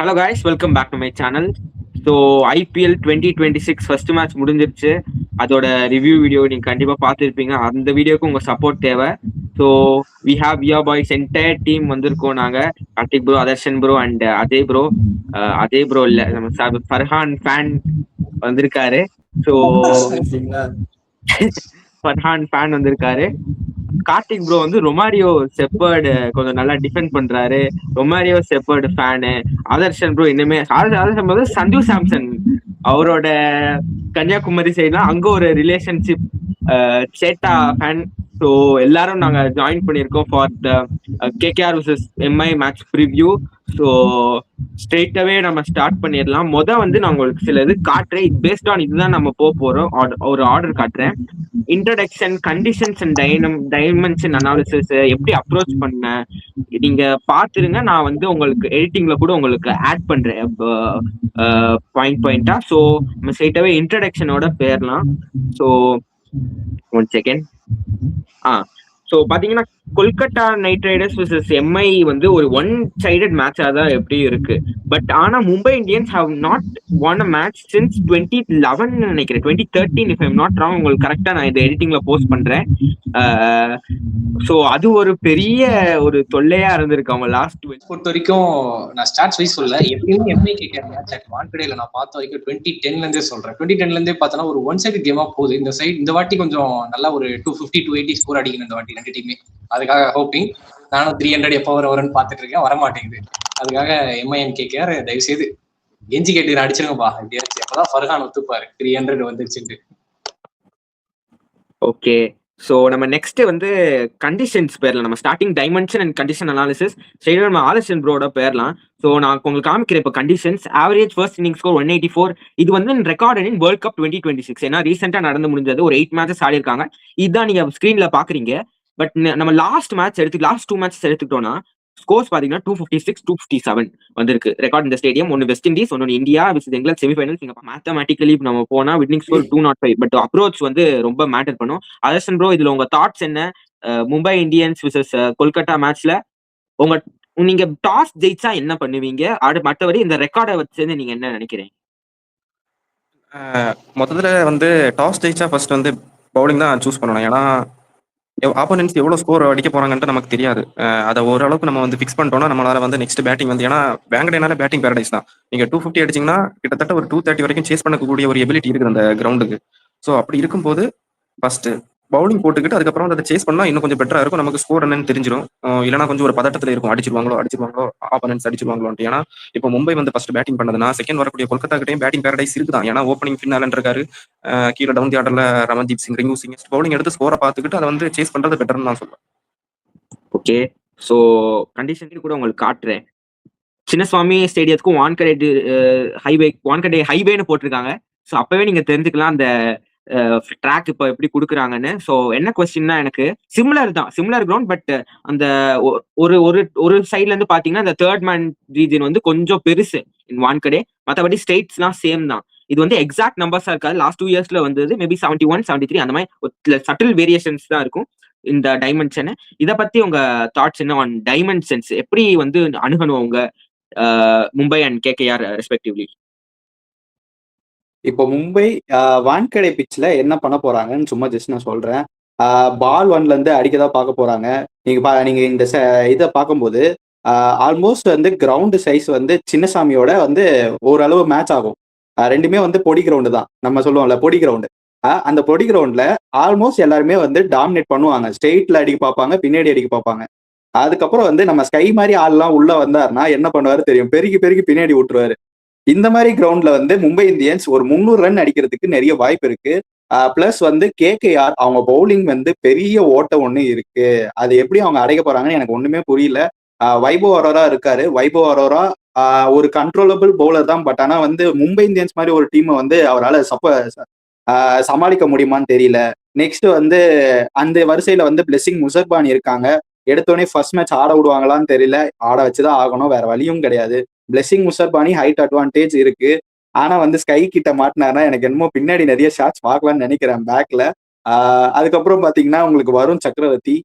Hello guys, welcome back to my channel. So IPL 2026 first match முடிஞ்சிருச்சு. அதோட review video நீங்கள் கண்டிப்பாக பார்த்துருப்பீங்க. அந்த வீடியோக்கு உங்கள் சப்போர்ட் தேவை. So we have your boys entire team வந்திருக்கோம். நாங்கள் Karthik bro, Adarshan bro and அதே ப்ரோ இல்லை, நம்ம ஃபர்ஹான் ஃபேன் வந்திருக்காரு. ஸோ ஃபர்ஹான் ஃபேன் வந்திருக்காரு. கார்த்திக் ப்ரோ வந்து ரொமாரியோ செப்பர்டு கொஞ்சம் நல்லா டிஃபெண்ட் பண்றாரு. Romario Shepherd fan. Adarshan bro இன்னுமே ஆதர்ஷன் ப்ரோ சஞ்சு சாம்சன் அவரோட கன்னியாகுமரி சைட்லாம் அங்க ஒரு ரிலேஷன்ஷிப் சேட்டா ஃபேன். ஸோ எல்லாரும் நாங்க ஜாயின் பண்ணியிருக்கோம் for the KKR vs MI match preview. So ஸ்ட்ரெயிட்டாவே நம்ம ஸ்டார்ட் பண்ணிடலாம். வந்து நான் உங்களுக்கு சில இது காட்டுறேன். இது பேஸ்ட் ஆன் இதுதான் நம்ம போறோம். ஒரு ஆர்டர் காட்டுறேன். Introduction, conditions and dimension analysis எப்படி அப்ரோச் பண்ண நீங்க பாத்துருங்க. நான் வந்து உங்களுக்கு எடிட்டிங்ல கூட உங்களுக்கு ஆட் பண்றேன் பாயிண்டா. ஸோ நம்ம ஸ்ட்ரெயிட்டாவே இன்ட்ரடக்ஷனோட போயிடலாம். So 1 second. ஸோ பாத்தீங்கன்னா Kolkata Knight Riders vs Mi வந்து ஒரு ஒன் சைடட் மேட்சா தான் எப்படி இருக்கு. பட் ஆனா Mumbai Indians have not won a match since 2011 நினைக்கிறேன், 2013 இஃப் ஐம் நாட் ராங். உங்களுக்கு கரெக்டா நான் இந்த எடிட்டிங்ல போஸ்ட் பண்றேன். ஸோ அது ஒரு பெரிய ஒரு தொல்லையா இருந்திருக்கு அவங்க லாஸ்ட் பொறுத்த வரைக்கும். நான் ஸ்டாட்ஸ் வைஸ் சொல்ல, எப்பயுமே எம்ஐ கேட்கிற மேட்ச் வான்கடையில நான் பார்த்த வரைக்கும் 2010ல இருந்தே சொல்றேன். 2010ல இருந்தே பார்த்தோன்னா ஒரு ஒன் சைடு கேமா போகுது. இந்த வாட்டி கொஞ்சம் நல்லா ஒரு 250 280 ஸ்கோர் அடிக்கணும் இந்த வாட்டி ரெண்டு டீமே. அதுக்காக ஹோப்பிங். நானும் 300 எப்போ வரும்னு பார்த்துட்டு இருக்கேன், வரமாட்டேங்குது. அதுக்காக எம்ஐஎன் கேட்கிறார், தயவு செய்து எஞ்சி கேட்டு அடிச்சிருங்கப்பா எப்படியாச்சு. அப்பதான் ஃபர்ஹான் ஒத்துப்பாரு 300 வந்துருச்சுட்டு. ஓகே, ஸோ நம்ம நெக்ஸ்ட் வந்து கண்டிஷன்ஸ் பேர்லாம். நம்ம starting dimension and condition analysis side நம்ம ஆதர்ஷன் ப்ரோட பேர்லாம். ஸோ நான் உங்களுக்கு காமிக்கிறேன் இப்போ conditions. Average first inning score 184. இது வந்து ரெக்கார்டட் இன் வேர்ல்ட் கப் 2026. ஏன்னா ரீசெண்டாக நடந்து முடிஞ்சது. ஒரு 8 மேட்சஸ் ஆடி இருக்காங்க. இதுதான் நீங்க ஸ்கிரீன்ல பாக்குறீங்க. பட் நம்ம லாஸ்ட் 2 மேட்சஸ் எடுத்துக்கிட்டோம்னா ஸ்கோர்ஸ் பாத்தீங்கன்னா 256 257 வந்திருக்கு ரெக்கார்ட் இந்த ஸ்டேடியம். ஒன்னு வெஸ்ட் இண்டீஸ், ஒன்னு இந்தியா வித் இங்கிலாந்து செமிஃபைனல்ஸ். நீங்க மேத்தமேட்டிக்கலி நம்ம போனா வின்னிங் ஸ்கோர் 205. பட் அப்ரோச் வந்து ரொம்ப மேட்டர் பண்ணும். அதர்ஷன் ப்ரோ, இதுல உங்க தாட்ஸ் என்ன? மும்பை இந்தியன்ஸ் விசஸ் கொல்கத்தா மேட்ச்ல நீங்க டாஸ் ஜெயிச்சா என்ன பண்ணுவீங்க? மற்றபடி இந்த ரெக்கார்டை வச்சு நீங்க என்ன நினைக்கிறீங்க? மொத்தத்துல வந்து டாஸ் ஜெயிச்சா ஃபர்ஸ்ட் வந்து பவுலிங் தான் சூஸ் பண்ணணும். ஏன்னா ஆப்போனன்ஸ் எவ்வளோ ஸ்கோர் அடிக்க போறாங்கன்ட்டு நமக்கு தெரியாது. அதை ஓரளவுக்கு நம்ம வந்து ஃபிக்ஸ் பண்ணிட்டோம்னா நம்மளால வந்து நெக்ஸ்ட் பேட்டிங் வந்து, ஏன்னா வேங்கடேனால பேட்டிங் பேரடைஸ் தான். நீங்க 250 அடிச்சிங்கன்னா கிட்டத்தட்ட ஒரு 230 வரைக்கும் சேஸ் பண்ணக்கூடிய ஒரு எபிலிட்டி இருக்குது அந்த கிரவுண்டுக்கு. ஸோ அப்படி இருக்கும்போது ஃபர்ஸ்ட் பவுலிங் போட்டுக்கிட்டு அதுக்கப்புறம் அதை சேஸ் பண்ணா இன்னும் கொஞ்சம் பெட்டரா இருக்கும். நமக்கு ஸ்கோர் என்னன்னு தெரிஞ்சிடும். இல்லைனா கொஞ்சம் ஒரு பதட்டத்தில் இருக்கும், அடிச்சிருவாங்களோ ஆப்போனன்ஸ் அடிச்சிருவாங்களோன்ட்டு. ஏன்னா இப்போ மும்பை வந்து ஃபர்ஸ்ட் பேட்டிங் பண்ணதுன்னா செகண்ட் வரக்கூடிய கொல்கத்தா கிட்டையும் பேட்டிங் பேரடைஸ் இருக்குதான். ஏன்னா ஓப்பனிங் ஃபின்னாலன் இருக்காரு, கீழே டவுன் தி ஆர்டர்ல ரமன்தீப் சிங், ரிங்கு சிங். பவுலிங் எடுத்து ஸ்கோரை பார்த்துக்கிட்டு அதை வந்து சேஸ் பண்றது பெட்டர்னு நான் சொல்லுவேன். ஓகே, ஸோ கண்டிஷன் கூட உங்களுக்கு காட்டுறேன். சின்னசுவாமி ஸ்டேடியத்துக்கும் வான்கடே ஹைவேன்னு போட்டிருக்காங்க. ஸோ அப்பவே நீங்க தெரிஞ்சுக்கலாம் அந்த ட்ராக் இப்போ எப்படி கொடுக்குறாங்கன்னு. ஸோ என்ன கொஸ்டின்னா, எனக்கு சிமிலர் கிரவுண்ட். பட் அந்த ஒரு சைட்ல இருந்து பாத்தீங்கன்னா இந்த தேர்ட் மேன் ரீஜன் வந்து கொஞ்சம் பெருசு வான்கடே. மற்றபடி ஸ்டேட்ஸ்லாம் சேம் தான். இது வந்து எக்ஸாக்ட் நம்பர்ஸா இருக்காது. லாஸ்ட் 2 இயர்ஸ்ல வந்தது மேபி 71 73 அந்த மாதிரி சட்டில் வேரியேஷன்ஸ் தான் இருக்கும் இந்த டைமென்ஷன். இதை பத்தி உங்க தாட்ஸ் என்ன ஆன் டைமென்ஷன்ஸ்? எப்படி வந்து அணுகணும் உங்க மும்பை அண்ட் கேகேஆர் ரெஸ்பெக்டிவ்லி? இப்போ மும்பை வான்கடை பிச்சில் என்ன பண்ண போறாங்கன்னு சும்மா ஜஸ்ட் நான் சொல்றேன். பால் 1ல இருந்து அடிக்கதான் பார்க்க போறாங்க. நீங்க இந்த இதை பார்க்கும்போது ஆல்மோஸ்ட் வந்து கிரவுண்டு சைஸ் வந்து சின்னசாமியோட வந்து ஓரளவு மேட்ச் ஆகும். ரெண்டுமே வந்து பொடி கிரவுண்டு தான், நம்ம சொல்லுவோம்ல பொடி கிரவுண்டு. அந்த பொடி கிரவுண்ட்ல ஆல்மோஸ்ட் எல்லாருமே வந்து டாமினேட் பண்ணுவாங்க. ஸ்ட்ரெயிட்ல அடிக்க பார்ப்பாங்க, பின்னாடி அடிக்க பார்ப்பாங்க. அதுக்கப்புறம் வந்து நம்ம ஸ்கை மாதிரி ஆள்லாம் உள்ள வந்தாருன்னா என்ன பண்ணுவாரு தெரியும், பெருகி பின்னாடி விட்டுருவாரு. இந்த மாதிரி கிரவுண்ட்ல வந்து மும்பை இந்தியன்ஸ் ஒரு 300 ரன் அடிக்கிறதுக்கு நிறைய வாய்ப்பு இருக்கு. பிளஸ் வந்து கேகேஆர் அவங்க பவுலிங் வந்து பெரிய ஓட்டம் ஒண்ணு இருக்கு. அது எப்படி அவங்க அடைக்க போறாங்கன்னு எனக்கு ஒண்ணுமே புரியல. வைபவ் அரோரா இருக்காரு. வைபவ் அரோரா ஒரு கண்ட்ரோலபிள் பவுலர் தான். பட் ஆனா வந்து மும்பை இந்தியன்ஸ் மாதிரி ஒரு டீமை வந்து அவரால் சமாளிக்க முடியுமான்னு தெரியல. நெக்ஸ்ட் வந்து அந்த வரிசையில வந்து பிளெஸிங் முசர்பானி இருக்காங்க. எடுத்தோடனே ஃபர்ஸ்ட் மேட்ச் ஆட விடுவாங்களான்னு தெரியல. ஆட வச்சுதான் ஆகணும், வேற வழியும் கிடையாது. பிளெஸிங் முசர்பானி ஹைட் அட்வான்டேஜ் இருக்கு. ஆனா வந்து ஸ்கை கிட்ட மாட்டினாருன்னா எனக்கு என்னமோ பின்னாடி நிறைய ஷாட்ஸ் பார்க்கலாம்னு நினைக்கிறேன் பேக்ல. அதுக்கப்புறம் பாத்தீங்கன்னா உங்களுக்கு வருண் சக்கரவர்த்தி.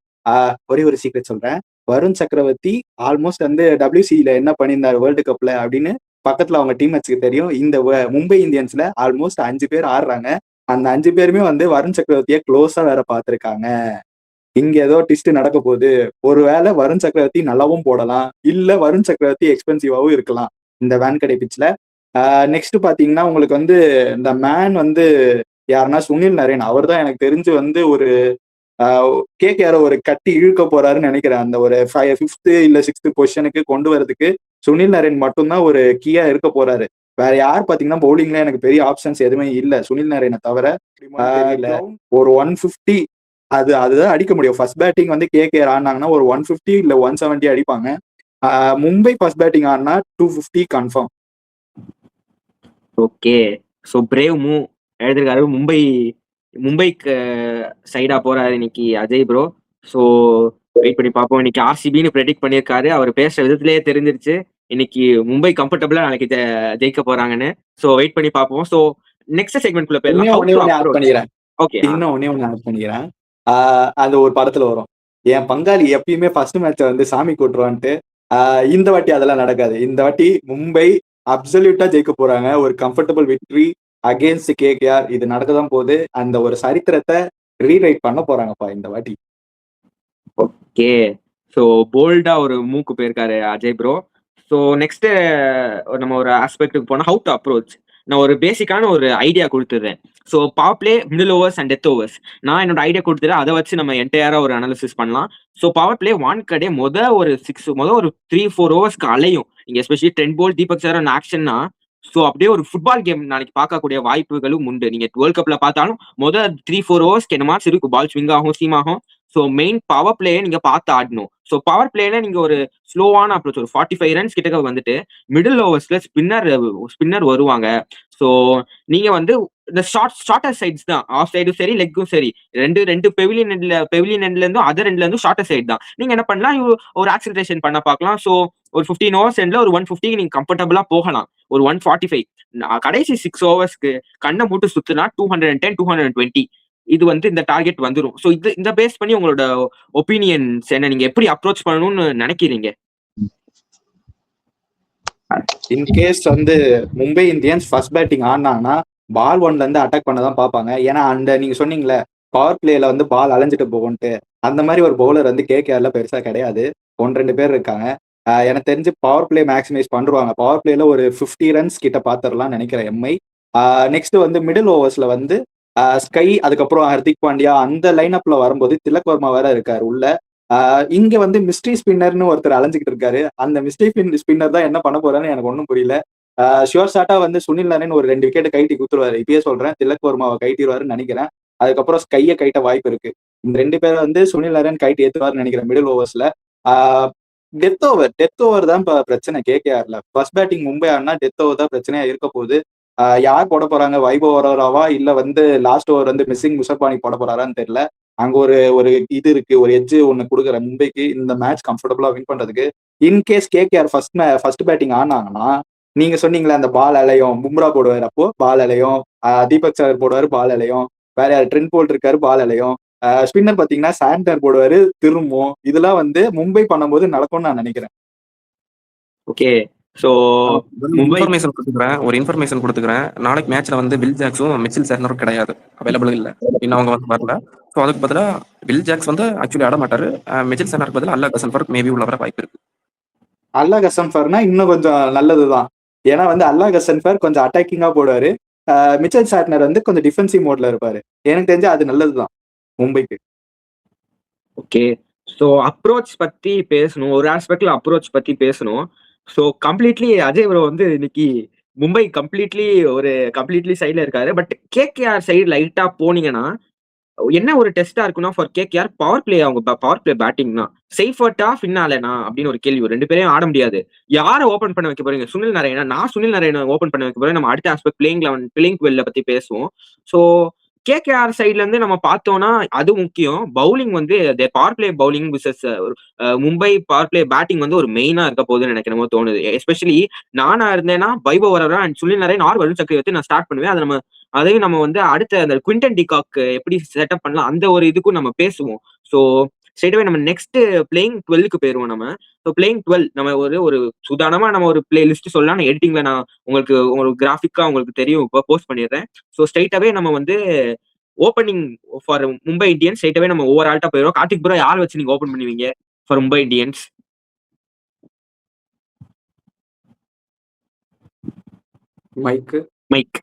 ஒரே ஒரு சீக்ரெட் சொல்றேன், வருண் சக்கரவர்த்தி ஆல்மோஸ்ட் வந்து WCல என்ன பண்ணியிருந்தாரு வேர்ல்டு கப்ல அப்படின்னு பக்கத்துல அவங்க டீம்மேட்ஸ்க்கு தெரியும். இந்த மும்பை இந்தியன்ஸ்ல ஆல்மோஸ்ட் 5 பேர் ஆடுறாங்க. அந்த 5 பேருமே வந்து வருண் சக்கரவர்த்தியை க்ளோஸா வேற பார்த்திருக்காங்க. இங்க ஏதோ ட்விஸ்ட் நடக்க போகுது. ஒருவேளை வருண் சக்கரவர்த்தி நல்லாவும் போடலாம், இல்ல வருண் சக்கரவர்த்தி எக்ஸ்பென்சிவாவும் இருக்கலாம் இந்த வான்கடே பிட்ச்ல. நெக்ஸ்ட் பாத்தீங்கன்னா உங்களுக்கு வந்து இந்த மேன் வந்து யாருன்னா சுனில் நரேன். அவர் தான் எனக்கு தெரிஞ்சு வந்து ஒரு கேகேஆர் ஒரு கட்டி இழுக்க போறாருன்னு நினைக்கிறேன். அந்த ஒரு 5th இல்ல 6th பொசிஷனுக்கு கொண்டு வரதுக்கு சுனில் நரேன் மட்டும்தான் ஒரு கீயா இருக்க போறாரு. வேற யார் பாத்தீங்கன்னா பவுலிங்ல எனக்கு பெரிய ஆப்ஷன்ஸ் எதுவுமே இல்ல சுனில் நரேனை தவிர. ஒரு 150 அதுதான் அடிக்க முடியும். ஃபர்ஸ்ட் பேட்டிங் வந்து கேகேஆர் ஆடினாங்கன்னா ஒரு 150 இல்ல 170 அடிப்பாங்க. மும்பை ஃபர்ஸ்ட் பேட்டிங் ஆடினா 250 confirm. Okay. So brave move எழுதிருக்காரு. மும்பைக்கு சைடா போறாரு இன்னைக்கு அஜய் ப்ரோ. ஸோ வெயிட் பண்ணி பார்ப்போம். இன்னைக்கு ஆர்சிபின்னு ப்ரெடிக்ட் பண்ணியிருக்காரு. அவர் பேசுற விதத்திலேயே தெரிஞ்சிருச்சு இன்னைக்கு மும்பை கம்ஃபர்டபுளா நாளைக்கு ஜெயிக்க போறாங்கன்னு. ஸோ வெயிட் பண்ணி பார்ப்போம். ஸோ நெக்ஸ்ட் செக்மெண்ட் குள்ள போயிடலாம். ஓகே, இன்னும் ஒன்னே ஒன்று ஆட் பண்ணிக்கிறேன். அது ஒரு படத்துல வரும், என் பங்காளி எப்பயுமே ஃபர்ஸ்ட் மேட்ச வந்து சாமி கூட்டுருவான்ட்டு. இந்த வாட்டி அதெல்லாம் நடக்காது. இந்த வாட்டி மும்பை அப்சல்யூட்டா ஜெயிக்க போறாங்க. ஒரு கம்ஃபர்டபுள் விக்டரி அகேன்ஸ்ட் கேகேஆர். இது நடக்கதான் போகுது. அந்த ஒரு சரித்திரத்தை ரீரைட் பண்ண போறாங்கப்பா இந்த வாட்டி. ஓகே. ஸோ போல்டா ஒரு மூக்கு போயிருக்காரு அஜய் ப்ரோ. ஸோ நெக்ஸ்ட் நம்ம ஒரு ஆஸ்பெக்டுக்கு போனா ஹவு டு அப்ரோச். நான் ஒரு பேசிக்கான ஒரு ஐடியா கொடுத்துடுறேன். So power play, middle overs and death overs நான் என்னோட ஐடியா கொடுத்துறேன். அதை வச்சு நம்ம என்டையரா ஒரு அனாலிசிஸ் பண்ணலாம். ஸோ பவர் பிளே வான்கடே ஒரு 3-4 ஓவர்ஸ்க்கு அலையும். இங்க எஸ்பெஷலி ட்ரெண்ட் போல்ட், தீபக் சஹர் ஆக்ஷன்னா ஸோ அப்படியே ஒரு ஃபுட்பால் கேம் நாளைக்கு பார்க்கக்கூடிய வாய்ப்புகளும் உண்டு. நீங்க வேர்ல்ட் கப்ல பார்த்தாலும் 3-4 ஓவர்ஸ்க்கு என்ன மாதிரி இருக்கும், பால் ஸ்விங் ஆகும், சீம் ஆகும். ஸோ மெயின் பவர் பிளேயை நீங்க பார்த்து ஆடணும். ஸோ பவர் பிளேல நீங்க ஒரு ஸ்லோவான அப்ரோச், ஒரு 45 ரன்ஸ் கிட்ட வந்துட்டு மிடில் ஓவர்ஸ்ல ஸ்பின்னர் வருவாங்க. ஸோ நீங்க வந்து இந்த ஷார்ட்டர் சைட்ஸ் தான், ஆஃப் சைடும் சரி லெக்கும் சரி, ரெண்டு பெவிலியன் எண்ட்ல இருந்தும் அதர் எண்ட்ல இருந்தும் ஷார்ட்டர் சைட் தான். நீங்க என்ன பண்ணலாம், ஒரு ஆக்சிலரேஷன் பண்ண பார்க்கலாம். ஸோ ஒரு 15 ஓவர்ஸ் எண்ட்ல ஒரு 150 நீங்க கம்ஃபர்டபுளா போகலாம். ஒரு 145 கடைசி 6 ஓவர்ஸ்க்கு கண்ணை மூட்டு சுத்துனா 210, 220 இது வந்து இந்த டார்கெட் வந்துடும். ஸோ இந்த பேஸ் பண்ணி உங்களோட ஒப்பீனியன்ஸ் என்ன, நீங்க எப்படி அப்ரோச் பண்ணணும்னு நினைக்கிறீங்க? இன்கேஸ் வந்து மும்பை இந்தியன்ஸ் ஃபர்ஸ்ட் பேட்டிங் ஆடினாங்கன்னா பால் 1ல இருந்து அட்டாக் பண்ணதான் பார்ப்பாங்க. ஏன்னா அந்த நீங்க சொன்னீங்களே பவர் பிளேல வந்து பால் அலைஞ்சிட்டு போகும்ட்டு, அந்த மாதிரி ஒரு பவுலர் வந்து கேகேஆர்ல பெருசா கிடையாது. 1-2 பேர் இருக்காங்க. எனக்கு தெரிஞ்சு பவர் பிளே மேக்ஸிமைஸ் பண்ணுவாங்க. பவர் பிளேல ஒரு 50 ரன்ஸ் கிட்ட பாத்திரலாம் நினைக்கிறேன் எம்ஐ. நெக்ஸ்ட் வந்து மிடில் ஓவர்ஸ்ல வந்து ஸ்கை, அதுக்கப்புறம் ஹர்திக் பாண்டியா அந்த லைன் அப்ல வரும்போது திலக் வர்மா வேற இருக்காரு உள்ள. இங்க வந்து மிஸ்ட்ரி ஸ்பின்னர்னு ஒருத்தர் அலைஞ்சிக்கிட்டு இருக்காரு. அந்த மிஸ்ட்ரி ஸ்பின்னர் தான் என்ன பண்ண போறான்னு எனக்கு ஒன்றும் புரியல. ஷியோர் ஷாட்டா வந்து சுனில் நரேன் ஒரு 2 விக்கெட் கைட்டி குத்துருவாரு. இப்பயே சொல்றேன், திலக் வர்மாவை கைட்டிடுவாருன்னு நினைக்கிறேன். அதுக்கப்புறம் ஸ்கையை கைட்ட வாய்ப்பு இருக்கு. இந்த 2 பேரை வந்து சுனில் நரேன் கைட்டி ஏத்துவாருன்னு நினைக்கிறேன் மிடில் ஓவர்ஸ்ல. டெத் ஓவர் தான் இப்ப பிரச்சனை கேகேஆர்ல. ஃபர்ஸ்ட் பேட்டிங் மும்பை ஆனா டெத் ஓவர் தான் பிரச்சனையா இருக்க போகுது. யார் போட போறாங்க, வைபவ் ஓவராவா இல்ல வந்து லாஸ்ட் ஓவர் வந்து மிஸ்ஸிங் முசப்பானி போட போறாரான்னு தெரியல. அங்க ஒரு இது இருக்கு, ஒரு எட்ஜ் ஒண்ணு கொடுக்குற மும்பைக்கு இந்த மேட்ச் கம்ஃபர்டபுளா வின் பண்றதுக்கு. இன்கேஸ் கேகேஆர் ஃபர்ஸ்ட் பேட்டிங் ஆனாங்கன்னா நீங்க சொன்னீங்களே அந்த பால் அலையும், பும்ரா போடுவார், அப்போ பால் அலையும், தீபக் சஹர் போடுவாரு, பால் அலையும், வேற யார் ட்ரெண்ட் போல்ட் இருக்காரு, பால் அலையும், ஸ்பின்னர் பாத்தீங்கன்னா சாண்டர் போடுவாரு, திரும்பும். இதெல்லாம் வந்து மும்பை பண்ணும்போது நடக்கும்னு நான் நினைக்கிறேன். ஓகே. ஸோ ஒரு இன்ஃபர்மேஷன் கொடுத்துக்கிறேன். நாளைக்கு மேட்ச்ல வந்து வில் ஜாக்ஸும் மிச்சில் சார்னரும் கிடையாது, அவைலபிள் இல்லை, இன்னும் அவங்க வந்து வரல. ஸோ அதுக்கு பதிலாக வில் ஜாக்ஸ் வந்து ஆக்சுவலி ஆட மாட்டாரு. மிச்சில் சார்னருக்கு பதிலாக அல்லா கசன்ஃபர் மேபி உள்ள வர வாய்ப்பு இருக்கு. அல்லா கசன்ஃபர்னா இன்னும் கொஞ்சம் நல்லதுதான். ஏன்னா வந்து அல்லா கசன்ஃபர் கொஞ்சம் அட்டாக்கிங்கா போடுவாரு. மிச்சல் சாட்னர் வந்து கொஞ்சம் டிஃபென்சிவ் மோட்ல இருப்பாரு. எனக்கு தெரிஞ்சு அது நல்லதுதான் மும்பைக்கு. ஓகே. ஸோ அப்ரோச் பத்தி பேசணும், ஒரு ஆஸ்பெக்ட்ல அப்ரோச் பத்தி பேசணும். ஸோ கம்ப்ளீட்லி அஜய் ப்ரோ வந்து இன்னைக்கு மும்பை கம்ப்ளீட்லி சைட்ல இருக்காரு. பட் கேகேஆர் சைடு லைட்டா போனீங்கன்னா என்ன ஒரு டெஸ்டா இருக்குன்னா ஃபார் கேகேஆர் பவர் பிளே, அவங்க பவர் பிளே பேட்டிங்னா சேஃபர்ட்டா ஃபின்னாலேனா அப்படின்னு ஒரு கேள்வி. 2 பேரையும் ஆட முடியாது. யாரை ஓபன் பண்ண வைக்க போறீங்க? சுனில் நரேனா? நான் சுனில் நரேனை ஓபன் பண்ண வைக்க போறேன். நம்ம அடுத்த ஆஸ்பெக்ட் பிளேயிங் 12 பத்தி பேசுவோம். ஸோ கேகேஆர் சைட்ல இருந்து நம்ம பார்த்தோம்னா அது முக்கியம். பவுலிங் வந்து power play bowling versus Mumbai power play batting வந்து ஒரு மெயினா இருக்க போகுதுன்னு எனக்கு நம்ம தோணுது. எஸ்பெஷலி நானா இருந்தேன்னா வைபவ் ஓவரா அண்ட் சுனில் நரேன் ஆர் வருண் சக்கரவர்த்தி நான் ஸ்டார்ட் பண்ணுவேன். அதையும் நம்ம வந்து அடுத்த அந்த குவிண்டன் டிகாக் எப்படி செட்டப் பண்ணலாம் அந்த ஒரு இதுக்கும் நம்ம பேசுவோம். ஸோ ஸ்ட்ரெயிட்டாவே நம்ம நெக்ஸ்ட் பிளேயிங் 12க்கு போயிருவோம் நம்ம. ஸோ பிளேயிங் 12 நம்ம ஒரு சுதாரணமா நம்ம ஒரு பிளே லிஸ்ட் சொல்லலாம். நான் எடிட்டிங்ல நான் உங்களுக்கு கிராஃபிக்கா உங்களுக்கு தெரியும். இப்போ போஸ்ட் பண்ணிடுறேன். ஸோ ஸ்ட்ரெயிட்டாவே நம்ம வந்து ஓப்பனிங் ஃபார் மும்பை இந்தியன்ஸ் ஸ்ட்ரெயிட்டாவே நம்ம ஓவர் ஆல்ட்டா போயிடுவோம். கார்த்திக் ப்ரோ யார் வச்சு நீங்க ஓப்பன் பண்ணுவீங்க ஃபார் மும்பை இந்தியன்ஸ்? மைக்.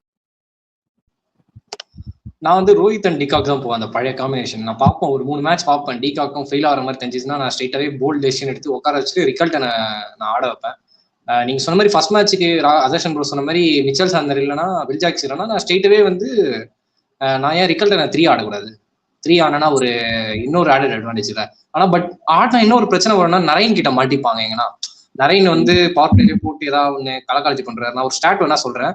நான் வந்து ரோஹித் அண்ட் டிகாக் தான் போவேன். அந்த பழைய காம்பினேஷன் நான் பார்ப்பேன். ஒரு 3 மேட்ச் பார்ப்பேன். டிகாக்கும் ஃபெயில் ஆகிற மாதிரி தெரிஞ்சிச்சுன்னா நான் ஸ்ட்ரெயிட்டாவே போல்ட் டெசிஷன் எடுத்து உட்கார வச்சுட்டு ரிகல்ட்டை நான் ஆட வைப்பேன். நீங்க சொன்ன மாதிரி ஃபர்ஸ்ட் மேட்ச்சுக்கு அதர்ஷன் ப்ரோ சொன்ன மாதிரி மிச்சல் சாந்தர் இல்லைன்னா வில்ஜாக்ஸ் இல்லைன்னா நான் ஸ்ட்ரெயிட்டாவே வந்து நான் ஏன் ரிகல்ட்டை நான் 3 ஆடக்கூடாது? 3 ஆனா ஒரு இன்னொரு ஆடட் அட்வான்டேஜ் இல்லை. ஆனா பட் ஆடினா இன்னொரு பிரச்சனை வரும்னா நரேன் கிட்ட மாட்டிப்பாங்க. எங்கன்னா நரேன் வந்து பவர் பிளேலே போட்டு ஏதாவது ஒன்று கலக்காலஜி பண்றாரு. நான் ஒரு ஸ்டாட் வேணா சொல்றேன்.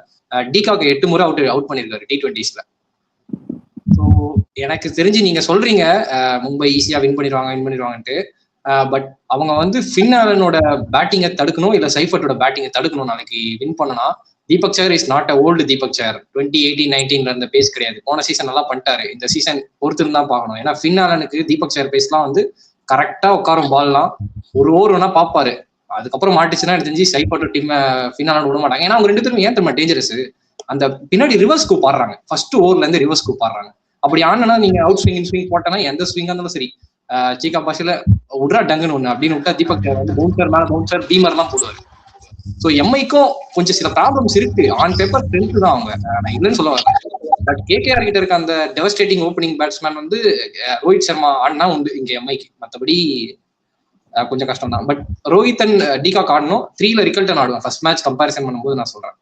டிகாக்கு 8 முறை அவுட் பண்ணியிருக்காரு T20s. ஸோ எனக்கு தெரிஞ்சு நீங்க சொல்றீங்க மும்பை ஈஸியா வின் பண்ணிடுவாங்கன்ட்டு. பட் அவங்க வந்து ஃபின் ஆலனோட பேட்டிங்கை தடுக்கணும், இல்ல சைஃபர்ட்டோட பேட்டிங்கை தடுக்கணும். நாளைக்கு வின் பண்ணனா Deepak Chahar is not a old Deepak Chahar. 2018-19 இருந்த பேஸ் கிடையாது. போன சீசன் நல்லா பண்ணிட்டாரு. இந்த சீசன் பொறுத்து தான் பார்க்கணும். ஏன்னா ஃபின் ஆலனுக்கு தீபக் சஹர் பேஸ்லாம் வந்து கரெக்டா உட்காரும். பால்லாம் ஒரு ஓவர் வேணா பார்ப்பாரு. அதுக்கப்புறம் மாட்டிச்சுன்னா எனக்கு தெரிஞ்சு சைஃபர்ட்டோ டீம் ஃபின் ஆலன் விட மாட்டாங்க. ஏன்னா அவங்க 2 பேரும் ஏன் தெரியுமா டேஞ்சரஸ்? அந்த பின்னாடி ரிவர்ஸ் ஸ்கூப் ஆடுறாங்க. ஃபர்ஸ்ட் ஓவர்ல இருந்து ரிவர்ஸ் ஸ்கூப் ஆடுறாங்க. அப்படி ஆனா நீங்க அவுட் ஸ்விங் போட்டனா எந்த ஸ்விங்கா இருந்தாலும் சரி, சீக்கா பாஷையில உட்ரா டங்குன்னு ஒண்ணு அப்படின்னு விட்டா தீபக் வந்து பவுன்சர் மேல பவுன்சர் பீமர் எல்லாம் போடுவாரு. ஸோ எம்ஐக்கும் கொஞ்சம் சில ப்ராப்ளம்ஸ் இருக்கு. ஆன் பேப்பர் ஸ்ட்ரென்த் தான் அவங்க, நான் இல்லைன்னு சொல்ல வரேன். பட் கேகேஆர் கிட்ட இருக்க அந்த டெவஸ்டேட்டிங் ஓப்பனிங் பேட்ஸ்மேன் வந்து ரோஹித் சர்மா ஆடினா உண்டு இங்க எம்ஐக்கு. மற்றபடி கொஞ்சம் கஷ்டம் தான். பட் ரோஹித் அண்ட் டிகாக் ஆடணும். 3ல ரிகல்டன் ஆடுவேன் ஃபர்ஸ்ட் மேட்ச் கம்பேரிசன் பண்ணும்போது நான் சொல்றேன்.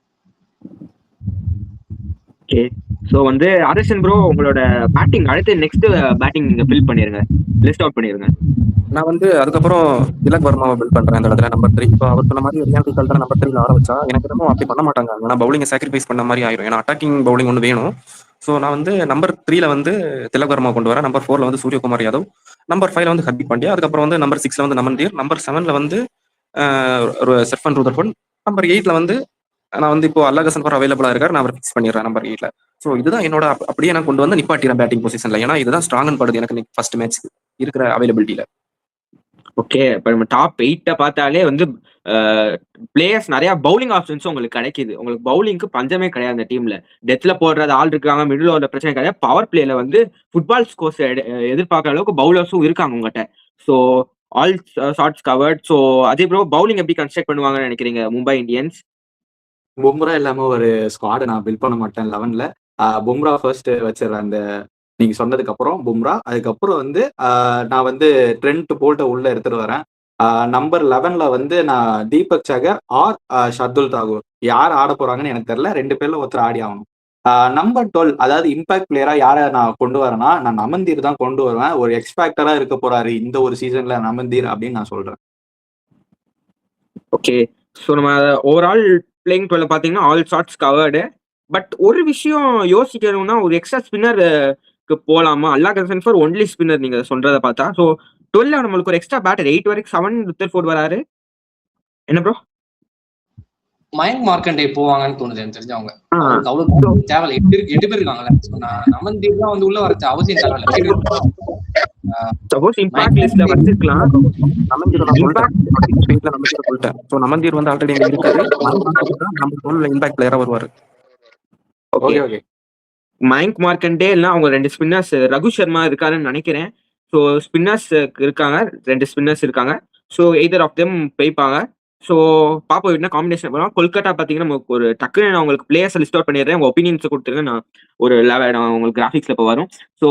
ஓகே. ஸோ வந்து அதர்ஷன் ப்ரோ உங்களோட பேட்டிங் அடுத்து நெக்ஸ்ட் பேட்டிங் நீங்க ஃபில் பண்ணிருங்க, லிஸ்ட் அவுட் பண்ணிருங்க. நான் வந்து அதுக்கப்புறம் திலக் வர்மாவை பில்ட் பண்றேன் இந்த இடத்துல நம்பர் 3. இப்போ அவர் சொன்ன மாதிரி ரியான் ரிகல்ட்டை நம்பர் 3ல ஆட வச்சா எனக்கு என்னமோ அப்படி பண்ண மாட்டாங்க. ஏன்னா பவுலிங்கை சாக்ரிஃபைஸ் பண்ண மாதிரி ஆயிரும். ஏன்னா அட்டாக்கிங் பவுலிங் ஒன்று வேணும். ஸோ நான் வந்து நம்பர் 3ல வந்து திலக் வர்மா கொண்டு வரேன். நம்பர் 4ல வந்து சூரியகுமார் யாதவ், நம்பர் 5ல வந்து ஹர்திக் பாண்டியா, அதுக்கப்புறம் வந்து நம்பர் 6ல வந்து நமன்தீர், நம்பர் 7ல வந்து சர்ஃபன் ருதர்ஃபோர்ட், நம்பர் 8ல வந்து நான் வந்து இப்போ அல்லகசன் ஃபார் அவைலபிளா இருக்காரு. நான் அவர் ஃபிக்ஸ் பண்ணிடுறேன் நம்பர் 8ல. ஸோ இதுதான் என்னோட அப்படியே நான் கொண்டு வந்து நிப்பாட்டிறேன் பேட்டிங் பொசிஷன்ல. ஏன்னா இதுதான் ஸ்ட்ராங் படுது எனக்கு ஃபர்ஸ்ட் மேட்ச் இருக்கிற அவைலபிலிட்டியில. ஓகே. இப்போ நம்ம டாப் 8 பார்த்தாலே வந்து பிளேயர்ஸ் நிறைய பவுலிங் ஆப்ஷன்ஸ் உங்களுக்கு கிடைக்குது. உங்களுக்கு பவுலிங்க்கு பஞ்சமே கிடையாது. அந்த டீம்ல டெத்ல போடுறது ஆள் இருக்காங்க, மிடில் ஓவர்ல பிரச்சனை கிடையாது. பவர் பிளேல வந்து ஃபுட்பால் ஸ்கோர்ஸ் எதிர்பார்க்குற அளவுக்கு பவுலர்ஸும் இருக்காங்க உங்ககிட்ட. So all shots covered. So அதே ப்ரோ பவுலிங் எப்படி கன்ஸ்ட்ரக்ட் பண்ணுவாங்கன்னு நினைக்கிறீங்க மும்பை இந்தியன்ஸ்? பும்ரா இல்லாம ஒரு ஸ்குவாட் நான் பில்ட் பண்ண மாட்டேன் 11ல. பும்ரா ஃபர்ஸ்ட் வச்சிடறேன். அந்த நீங்க சொன்னதுக்கு அப்புறம் பும்ரா, அதுக்கப்புறம் வந்து நான் வந்து ட்ரெண்ட் போல்ட்டை உள்ள எடுத்துட்டு வரேன். நம்பர் 11ல வந்து நான் தீபக் சகர் ஆர் ஷர்துல் தாகூர் யார் ஆட போறாங்கன்னு எனக்கு தெரியல. 2 பேர்ல ஒருத்தர் ஆடி ஆகணும். நம்பர் 12 அதாவது இம்பாக்ட் பிளேயரா யாரை நான் கொண்டு வரேன்னா நான் நமந்தீர் தான் கொண்டு வருவேன். ஒரு எக்ஸ்பேக்டரா இருக்க போறாரு இந்த ஒரு சீசன்ல நமந்தீர் அப்படின்னு நான் சொல்றேன். ஓகே. ஸோ நம்ம ஓவரால் பிளேயிங் 12 பார்த்தீங்கன்னா ஆல் ஷாட்ஸ் கவர்டு. பட் ஒரு விஷயம் யோசிக்கணும்னா ஒரு எக்ஸ்ட்ரா ஸ்பின்னருக்கு போகலாமா? அல்லகசன் ஃபார் ஒன்லி ஸ்பின்னர் நீங்க சொல்றதை பார்த்தா. ஸோ 12 நம்மளுக்கு ஒரு எக்ஸ்ட்ரா பேட்டர் 8 வரைக்கும் 7 ருத்தர்ஃபோர்ட் வராரு. என்ன ப்ரோ? மயங்க் மார்க்கண்டே போவாங்கன்னு தோணுது எனக்கு தெரிஞ்சு. அவங்க அவ்வளவு தேவையில்ல. 8 பேர் இருக்காங்கல்ல. நமந்தீர் தான் வந்து உள்ள வர அவசியம் தேவையில்ல. சப்போஸ் இம்பாக்ட் லிஸ்ட்ல வச்சிருக்கலாம். நமந்தீர் வந்து ஆல்ரெடி இருக்காரு. நம்பர் 12ல இம்பாக்ட் பிளேயரா வருவாரு. Okay okay. மயங்க் மார்க்கண்டே இல்லைன்னா அவங்க 2 ஸ்பின்னர்ஸ் ரகு சர்மா இருக்காருன்னு நினைக்கிறேன். ஸோ ஸ்பின்னர்ஸ் இருக்காங்க, 2 ஸ்பின்னர்ஸ் இருக்காங்க. ஸோ எய்தர் ஆஃப் தெம் போய்ப்பாங்க. ஸோ பாப்பா என்ன காம்பினேஷன் பண்ணுவோம். கொல்கத்தா பார்த்தீங்கன்னா நமக்கு ஒரு டக்குன்னு நான் உங்களுக்கு பிளேயர்ஸ் லிஸ்ட் அவுட் பண்ணிடுறேன். உங்க ஒப்பீனியன்ஸ் கொடுத்துருங்க. நான் ஒரு நான் உங்களுக்கு கிராஃபிக்ஸ்ல இப்போ வரும். ஸோ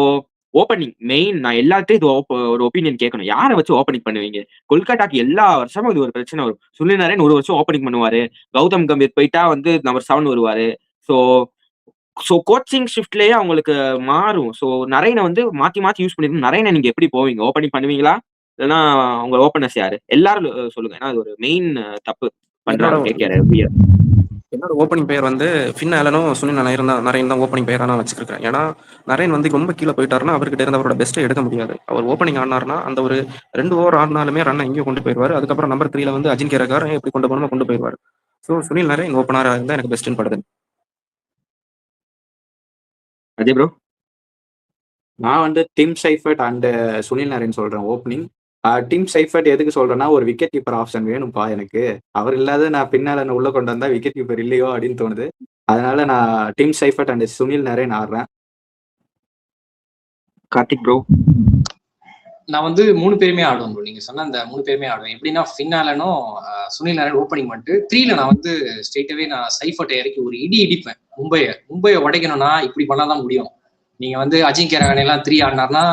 ஓப்பனிங் மெயின் நான் எல்லாத்தையும் இது ஒரு ஒப்பீனியன் கேட்கணும். யாரை வச்சு ஓப்பனிங் பண்ணுவீங்க? கொல்கத்தாக்கு எல்லா வருஷமும் இது ஒரு பிரச்சனை வரும். சுனில் நரேன் ஒரு வருஷம் ஓப்பனிங் பண்ணுவாரு. கௌதம் கம்பீர் போயிட்டா வந்து நம்பர் 7 வருவாரு. ஸோ கோச்சிங் ஷிஃப்ட்லயே அவங்களுக்கு மாறும். ஸோ நரேனை வந்து மாத்தி யூஸ் பண்ணிருக்கோம். நரேனை நீங்க எப்படி போவீங்க? ஓப்பனிங் பண்ணுவீங்களா? இல்லைன்னா உங்க ஓப்பனர்ஸ் யாரு? எல்லாரும் சொல்லுங்க. ஏன்னா அது ஒரு மெயின் தப்பு பண்றாங்க கேட்கிற. என்னோட ஓப்பனிங் பேர் வந்து ஃபின் ஆலனும் சுனில் நரேன் தான் ஓப்பனிங் பேரா நான் வச்சிருக்கேன். ஏன்னா நரேன் வந்து ரொம்ப கீழே போயிட்டாருன்னா அவர்கிட்ட இருந்து அவரோட பெஸ்ட்டை எடுக்க முடியாது. அவர் ஓப்பனிங் ஆடினார்னா அந்த ஒரு 2 ஓவர் ஆடினாலுமே ரன் எங்கேயும் கொண்டு போயிடுவார். அதுக்கப்புறம் நம்பர் 3ல வந்து அஜின்கே ரகார் எப்படி கொண்டு போகணுமோ கொண்டு போயிடுவார். ஸோ சுனில் நரேன் ஓப்பனரா இருந்தால் எனக்கு பெஸ்ட்னு படுது. அதே ப்ரோ நான் வந்து dim Seifert and Sunil Naren சொல்றேன் ஓப்பனிங். டிம் சைஃபர்ட் எதுக்கு சொல்றேன்னா, ஒரு விக்கெட் கீப்பர் ஆப்ஷன் வேணும்ப்பா எனக்கு. அவர் இல்லாத நான் பின்னால உள்ள கொண்டு வந்தா விக்கெட் கீப்பர் இல்லையோ அப்படின்னு தோணுது. அதனால நான் Tim Seifert and Sunil Narine ஆடுறேன். கார்த்திக் ப்ரோ. நான் வந்து 3 பேருமே ஆடுவேன் ப்ரோ. நீங்க சொன்ன அந்த 3 பேருமே ஆடுவேன். எப்படின்னா ஃபின்னாலனும் சுனில் நாராயண் ஓப்பனிங் பண்ணிட்டு 3ல நான் வந்து ஸ்ட்ரெயிட்டாவே நான் சைஃபர்ட்டை இறக்கி ஒரு இடிப்பேன். மும்பையை உடைக்கணும்னா இப்படி பண்ணாதான் முடியும். நீங்க வந்து அஜிங்கிய ரஹானே எல்லாம் 3 ஆடினார்னா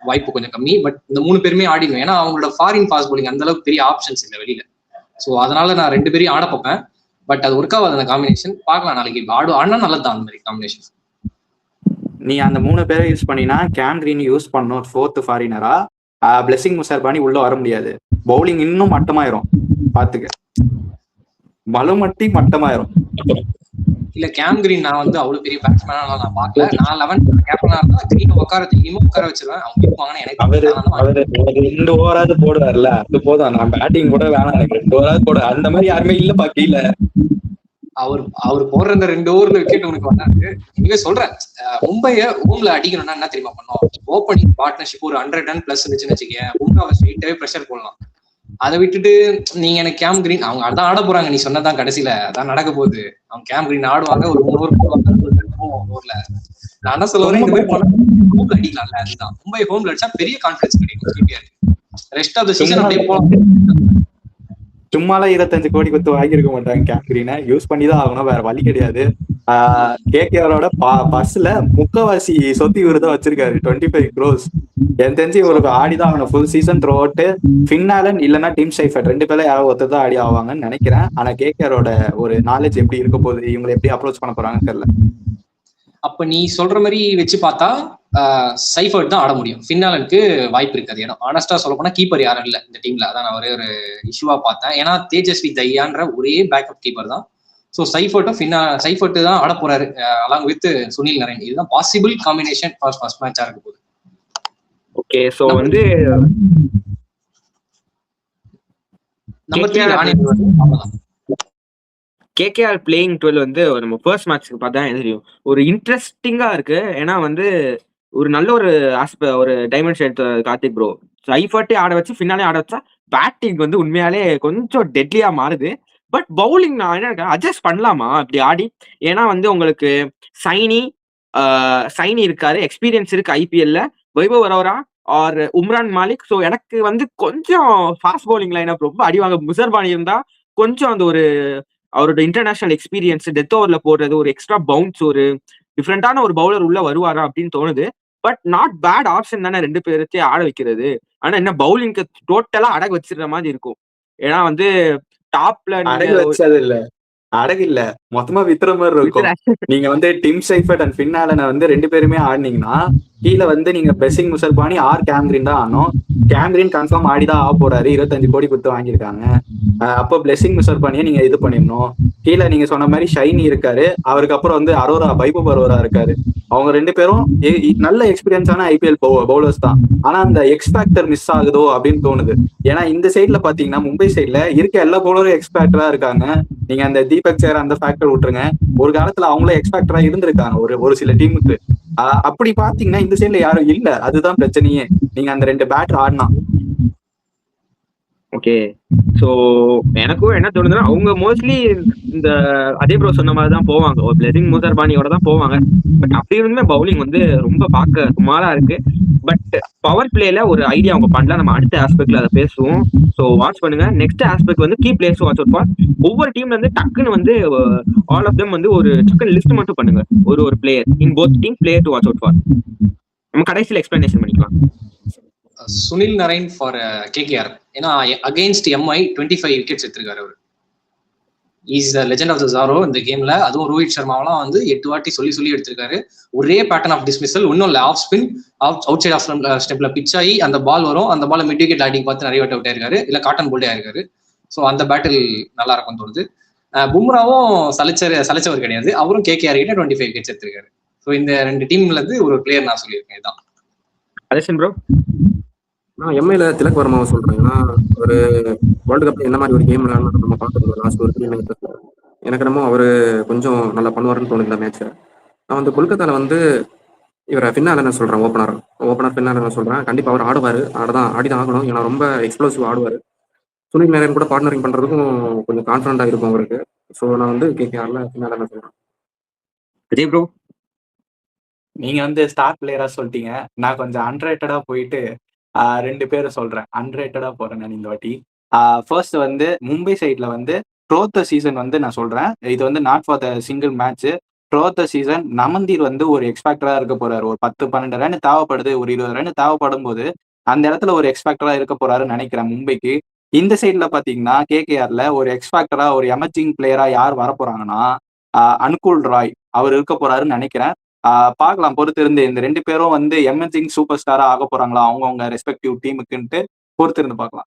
வாய்ப்பு கொஞ்சம் கம்மி. பட் இந்த 3 பேருமே ஆடிடுவேன். ஏன்னா அவங்களோட ஃபாரின் ஃபாஸ்ட் bowling அந்த அளவுக்கு பெரிய ஆப்ஷன்ஸ் இல்லை வெளியில. ஸோ அதனால நான் 2 பேரையும் ஆட பார்ப்பேன். பட் அது ஒர்க் ஆகாது அந்த காம்பினேஷன். பார்க்கலாம் நாளைக்கு ஆடினா நல்லது தான் அந்த மாதிரி காம்பினேஷன். நீ அந்த 3 பேரை யூஸ் பண்ணினா கேம் கிரீன் யூஸ் பண்ணும் 4th ஃபாரினரா. பிளெஸிங் முசர்பானி உள்ள வர முடியாது. பவுலிங் இன்னும் மட்டமாயிரும். பாத்துக்க, பலமட்டி மட்டமாயிரும். இல்ல கேம் கிரீன் நான் வந்து அவ்வளவு பெரிய பேட்ஸ்மேனா நான் பார்க்கல. நான் 11 கேப்டனா இருந்தா கிரீன் உட்கார வச்சிருவேன். அவங்க இருப்பாங்கன்னு எனக்கு 2 ஓவராது போடுவார்ல, அது போதும். நான் பேட்டிங் கூட வேணாம், எனக்கு 2 ஓவராது போட. அந்த மாதிரி யாருமே இல்லப்பா கீழே. அவர் போடுற இந்த 2 ஓவர்ல விக்கெட் உனக்கு வந்தாரு. நீங்க சொல்றேன் மும்பைய ஹோம்ல அடிக்கணும்னா என்ன தெரியுமா பண்ணோம்? ஓப்பனிங் பார்ட்னர்ஷிப் ஒரு 100 ரன் பிளஸ் இருந்துச்சுன்னு வச்சுக்கேன், மும்பை ஸ்ட்ரெயிட்டாவே ப்ரெஷர் போடலாம். அதை விட்டுட்டு நீங்க எனக்கு கேம் கிரீன் அவங்க அதான் ஆட போறாங்க. நீ சொன்னதான் கடைசியில அதான் நடக்க போகுது. அவங்க கேம் கிரீன் ஆடுவாங்க, ஒரு 3 ஓவர் போடுவாங்க. நான் என்ன சொல்லுவேன், இந்த மாதிரி ஹோம்ல அடிக்கலாம்ல. அதுதான் மும்பை ஹோம்ல அடிச்சா பெரிய கான்பிடன்ஸ் கிடைக்கும். ரெஸ்ட் ஆஃப் த சீசன் அப்படியே போலாம். சும்மாலாம் 25 கோடி கொடுத்து வாங்கியிருக்க மாட்டாங்க கேம் கிரீனை. யூஸ் பண்ணிதான் ஆகணும், வேற வழி கிடையாது. கேகேஆரோட பஸ்ல முக்கவாசி சொத்தி விருதம் வச்சிருக்காரு, 25 crores. எனக்கு தெரிஞ்சு ஒரு ஆடிதான் ஆகணும் ஃபுல் சீசன் த்ரூ அவுட். ஃபின்னாலன் இல்லைன்னா டிம் சைஃபர்ட் 2 பேர்ல யாரோ ஒருத்தர் ஆடி ஆவாங்கன்னு நினைக்கிறேன். ஆனா கேகேஆரோட ஒரு நாலேஜ் எப்படி இருக்க போகுது, இவங்களை எப்படி அப்ரோச் பண்ண போறாங்கன்னு தெரியல. அப்ப நீ சொல்ற மாதிரி வச்சு பார்த்தா சைஃபர்ட் தான் ஆட முடியும். ஃபின்னாலனுக்கு வாய்ப்பு இருக்காது. ஏன்னா ஆனஸ்டா சொல்ல போனா கீப்பர் யாரும் இல்லை இந்த டீம்ல. அதான் நான் ஒரே ஒரு இஷ்யூவா பார்த்தேன். ஏன்னா தேஜஸ்வி தையான்ற ஒரே பேக்கப் கீப்பர் தான். ஸோ சைஃபர்ட் தான் ஆட போறாரு அலாங் வித் சுனில் நரேன். இதுதான் பாசிபிள் காம்பினேஷன் ஃபர்ஸ்ட் மேட்சா இருக்க போகுது. ஓகே, சோ வந்து நம்பர் 3 கேகேஆர் பிளேயிங் 12 வந்து நம்ம ஃபர்ஸ்ட் மேட்ச்க்கு பார்த்தா தெரியும் ஒரு இன்ட்ரெஸ்டிங்கா இருக்கு. ஏன்னா வந்து ஒரு நல்ல ஒரு ஒரு டைமென்ஷன் எடுத்த கார்த்திக் ப்ரோ. சைஃபர்ட்டே ஆட வச்சு ஃபின்னாலே ஆட வச்சா பேட்டிங் வந்து உண்மையாலே கொஞ்சம் டெட்லியா மாறுது. பட் பவுலிங் நான் என்ன அட்ஜஸ்ட் பண்ணலாமா அப்படி ஆடி? ஏன்னா வந்து உங்களுக்கு சைனி இருக்காரு, எக்ஸ்பீரியன்ஸ் இருக்கு ஐபிஎல்ல, வைபவ் வரோரா ஆர் உம்ரான் மாலிக். ஸோ எனக்கு வந்து கொஞ்சம் ஃபாஸ்ட் பவுலிங் லைனப் ரொம்ப அடிவாங்க. முசர்பானி இருந்தா கொஞ்சம் அந்த ஒரு அவரோட இன்டர்நேஷனல் எக்ஸ்பீரியன்ஸ், டெத் ஓவர்ல போடுறது, ஒரு எக்ஸ்ட்ரா பவுன்ஸ், ஒரு டிஃப்ரெண்டான ஒரு பவுலர் உள்ள வருவாரா அப்படின்னு தோணுது. பட் நாட் பேட் ஆப்ஷன் தானே 2 பேர்த்தே ஆட வைக்கிறது. ஆனா என்ன பவுலிங்க்கு டோட்டலா அடகு வச்சிருந்த மாதிரி இருக்கும். ஏன்னா வந்து டாப்ல அடகு வச்சது இல்ல, அடகு இல்ல, மொத்தமா வித்துற மாதிரி இருக்கும். நீங்க வந்து டிம் சைஃபர்ட் அண்ட் ஃபின்னாலனை வந்து 2 பேருமே ஆடினீங்கன்னா கீழே வந்து நீங்க பெஸிங் முசர்பானி ஆர் கேம் கிரீன் தான் ஆடணும். கேம் கிரீன் கன்ஃபார்ம் ஆடிதான் ஆக போறாரு, 25 கோடி கொடுத்து வாங்கியிருக்காங்க. அப்போ பிளெஸிங் முசர்பானியை நீங்க இது பண்ணிடணும். கீழே நீங்க சொன்ன மாதிரி ஷைனி இருக்காரு, அவருக்கு அப்புறம் வந்து வைபவ் அரோரா இருக்காரு. அவங்க 2 பேரும் நல்ல எக்ஸ்பீரியன்ஸான ஐபிஎல் பவுலர்ஸ் தான். ஆனா அந்த எக்ஸ்பேக்டர் மிஸ் ஆகுதோ அப்படின்னு தோணுது. ஏன்னா இந்த சைட்ல பாத்தீங்கன்னா மும்பை சைட்ல இருக்க எல்லா பவுலரும் எக்ஸ்பேக்டரா இருக்காங்க. நீங்க அந்த தீபக் சேர் அந்த ஃபேக்டர் விட்டுருங்க, ஒரு காலத்துல அவங்களே எக்ஸ்பேக்டரா இருந்திருக்காங்க ஒரு சில டீமுக்கு. அப்படி பாத்தீங்கன்னா இந்த சைட்ல யாரும் இல்ல, அதுதான் பிரச்சனையே. நீங்க அந்த 2 பேட்டர் ஆடினா ஓகே. ஸோ எனக்கும் என்ன தோணுதுன்னா அவங்க மோஸ்ட்லி இந்த அதே ப்ரோ சொன்ன மாதிரி தான் போவாங்க, ஒரு பிளெஸிங் முசர்பானியோட தான் போவாங்க. பட் அப்படி இருந்துமே பவுலிங் வந்து ரொம்ப பார்க்க சுமாரா இருக்கு. பட் பவர் பிளேல ஒரு ஐடியா அவங்க பண்ணலாம். நம்ம அடுத்த ஆஸ்பெக்ட்ல அதை பேசுவோம். ஸோ வாட்ச் பண்ணுங்க. நெக்ஸ்ட் ஆஸ்பெக்ட் வந்து key players watch out for. ஒவ்வொரு டீம்ல இருந்து டக்குன்னு வந்து ஆல் ஆஃப் தெம் வந்து ஒரு டக்குன்னு லிஸ்ட் மட்டும் பண்ணுங்க, ஒரு player in both team player to watch out for. நம்ம கடைசியில் எக்ஸ்பிளனேஷன் பண்ணிக்கலாம். Sunil Narine for KKR. ஏன்னா அகைன்ஸ்ட் எம்ஐ 25 விக்கெட்ஸ் எடுத்திருக்காரு அவர். Is the legend of the ஜாரோ இந்த கேம்ல. அதுவும் ரோஹித் சர்மாவெல்லாம் வந்து 8 வாட்டி சொல்லி எடுத்திருக்காரு. ஒரே பேட்டர்ன் ஆஃப் டிஸ்மிசல், ஒன்னும் இல்லை, off spin outside off ஸ்டெப்ல பிச் ஆகி அந்த பால் வரும், அந்த பால் மிட் விக்கெட் லேண்டிங் பார்த்து நிறைய வாட்டி அவுட் ஆயிருக்காரு, இல்ல காட்டன் போல்டே ஆயிருக்காரு. ஸோ அந்த பேட்டில் நல்லா இருக்கும் தோணுது. பும்ராவும் சலைச்சவர் கிடையாது, அவரும் கேகேஆர் கிட்ட 25 விக்கெட்ஸ் எடுத்திருக்காரு. ஸோ இந்த 2 டீம்ல இருந்து ஒரு பிளேயர் நான் சொல்லியிருக்கேன். இதுதான் அலெக்சன் ப்ரோ. நான் எம்ஐல திலக் வர்மாவை சொல்றேன். ஏன்னா ஒரு வேர்ல்டு கப்ல என்ன மாதிரி ஒரு கேம் நம்ம பார்க்கறது லாஸ்ட் ஒரு 3 மேட்சஸ்ல எனக்கு நம்ம அவரு கொஞ்சம் நல்லா பண்ணுவாருன்னு தோணுது இந்த மேட்சை. நான் வந்து கொல்கத்தால வந்து இவரை ஃபின்னால நான் சொல்றேன். ஓப்பனர் ஃபின்னால நான் சொல்றேன். கண்டிப்பா அவர் ஆடுவாரு. ஆடிதான் ஆகணும். ஏன்னா ரொம்ப எக்ஸ்ப்ளோசிவ் ஆடுவாரு. சுனில் நாராயண் கூட பார்ட்னரிங் பண்றதுக்கும் கொஞ்சம் கான்ஃபிடண்டா இருக்கும் அவருக்கு. ஸோ நான் வந்து கேகேஆர்ல ஃபின்னால நான் சொல்றேன். விஜய் ப்ரோ, நீங்க வந்து ஸ்டார் பிளேயரா சொல்லிட்டீங்க. நான் கொஞ்சம் அன்ரேட்டடா போயிட்டு 2 பேரை சொல்றேன். அன்ரேட்டடா போறேன் நான் இந்த வாட்டி. ஃபர்ஸ்ட் வந்து மும்பை சைட்ல வந்து த்ரோத் த சீசன் வந்து நான் சொல்றேன். இது வந்து not for the single match. Through the season நமந்தீர் வந்து ஒரு எக்ஸ்பேக்டரா இருக்க போறாரு. ஒரு 10-12 ரன் தேவைப்படுது, ஒரு 20 ரன் தேவைப்படும் போது அந்த இடத்துல ஒரு எக்ஸ்பேக்டரா இருக்க போறாருன்னு நினைக்கிறேன் மும்பைக்கு. இந்த சைட்ல பாத்தீங்கன்னா கேகேஆர்ல ஒரு எக்ஸ்பேக்டரா ஒரு எமர்ஜிங் பிளேயரா யார் வர போறாங்கன்னா அனுகுல் ராய் அவர் இருக்க போறாருன்னு நினைக்கிறேன். பார்க்கலாம் பொறுத்திருந்து. இந்த 2 பேரும் வந்து எமர்ஜிங் சூப்பர் ஸ்டாரா ஆக போறாங்களா அவங்கவுங்க ரெஸ்பெக்டிவ் டீமுக்குன்ட்டு பொறுத்திருந்து பார்க்கலாம்.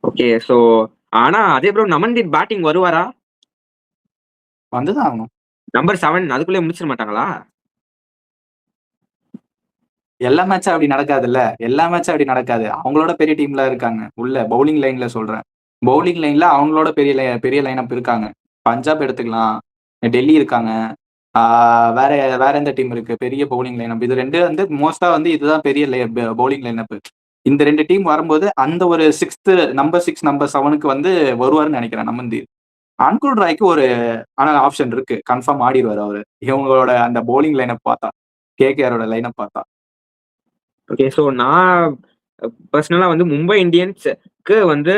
ஓகே. ஸோ ஆனா அதே ப்ரோ நமன்தீப் பேட்டிங் வருவாரா? வந்துதான் ஆகணும். நம்பர் 7 அதுக்குள்ளே முடிச்சிட மாட்டாங்களா? எல்லா மேட்சும் அப்படி நடக்காதுல்ல. எல்லா மேட்சும் அப்படி நடக்காது. அவங்களோட பெரிய டீம்ல இருக்காங்க உள்ள. பவுலிங் லைன்ல சொல்றேன். பவுலிங் லைன்ல அவங்களோட பெரிய லைனப் இருக்காங்க. பஞ்சாப் எடுத்துக்கலாம், டெல்லி இருக்காங்க. வேற வேற எந்த டீம் இருக்கு பெரிய பவுலிங் லைனப்? இது 2 வந்து மோஸ்டா வந்து இதுதான் பெரிய பவுலிங் லைனப். இந்த 2 டீம் வரும்போது அந்த ஒரு நம்பர் 6 நம்பர் 7க்கு வந்து வருவாருன்னு நினைக்கிறேன் நமந்தீர். அன்குல் ராய்க்கு ஒரு ஆப்ஷன் இருக்கு. கன்ஃபார்ம் ஆடிடுவாரு அவரு. இவங்களோட அந்த பவுலிங் லைனப் பார்த்தா, கேகேஆரோட லைனப் பார்த்தா. ஓகே. ஸோ நான் பர்சனலா வந்து மும்பை இந்தியன்ஸ்க்கு வந்து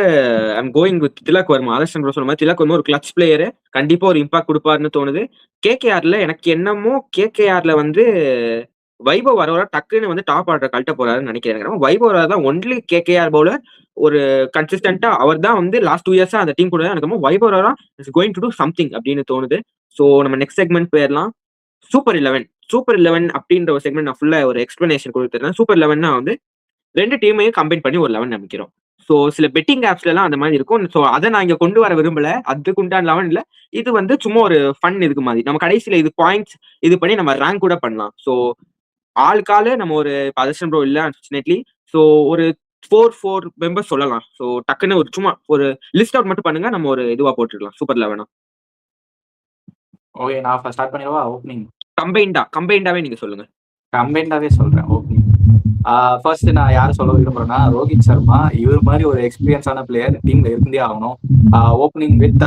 I'm going with Tilak Varma. Adarshan bro சொன்ன மாதிரி திலக் வர்மா ஒரு கிளட்ச் பிளேயரு. கண்டிப்பா ஒரு இம்பாக்ட் கொடுப்பாருன்னு தோணுது. கேகேஆர்ல எனக்கு என்னமோ கேகேஆர்ல வந்து வைபவ் வர டக்குன்னு வந்து டாப் ஆர்டர் கழட்ட போறாருன்னு நினைக்கிறேன். வைபவ் தான் ஒன்லி கேகேஆர் பவுலர் ஒரு கன்சிஸ்டன்டா அவர் தான் வந்து லாஸ்ட் 2 இயர்ஸா அந்த டீம் கூட எனக்கு Vaibhav is going to do something அப்படின்னு தோணுது. ஸோ நம்ம நெக்ஸ்ட் செக்மெண்ட் போயிடலாம். சூப்பர் 11 அப்படின்ற ஒரு செக்மெண்ட் நான் ஃபுல்லா ஒரு எக்ஸ்பிளனேஷன் கொடுத்துருந்தேன். சூப்பர் 11 வந்து 2 டீமையும் கம்பைன் பண்ணி ஒரு 11 அமைக்கிறோம். ஸோ சில பெட்டிங் ஆப்ஸ்ல எல்லாம் அந்த மாதிரி இருக்கும். ஸோ அதை நான் இங்க கொண்டு வர விரும்பல. அதுக்கு உண்டான 11 இல்ல. இது வந்து சும்மா ஒரு ஃபன் இதுக்கு மாதிரி நம்ம கடைசியில இது பாயிண்ட்ஸ் இது பண்ணி நம்ம ரேங்க் கூட பண்ணலாம். ஸோ ஆளுக்கால நம்ம ஒரு பதர்ஷன் ப்ரோ இல்ல அன்ஃபார்ச்சுனேட்லி. ஸோ ஒரு 4 மெம்பர்ஸ் சொல்லலாம். ஸோ டக்குன்னு ஒரு சும்மா ஒரு லிஸ்ட் அவுட் மட்டும் பண்ணுங்க. நம்ம ஒரு இதுவா போட்டுக்கலாம் சூப்பர் 11. ஓகே, நான் ஸ்டார்ட் பண்ணிடவா? ஓப்பனிங் கம்பைண்டாவே நீங்க சொல்லுங்க. கம்பைண்டாவே சொல்றேன். ஓப்பனிங் ஃபர்ஸ்ட் நான் யார் சொல்ல விரும்புறேன்னா ரோஹித் சர்மா. இவர் மாதிரி ஒரு எக்ஸ்பீரியன்ஸான பிளேயர் டீம்ல இருந்தே ஆகணும். Opening with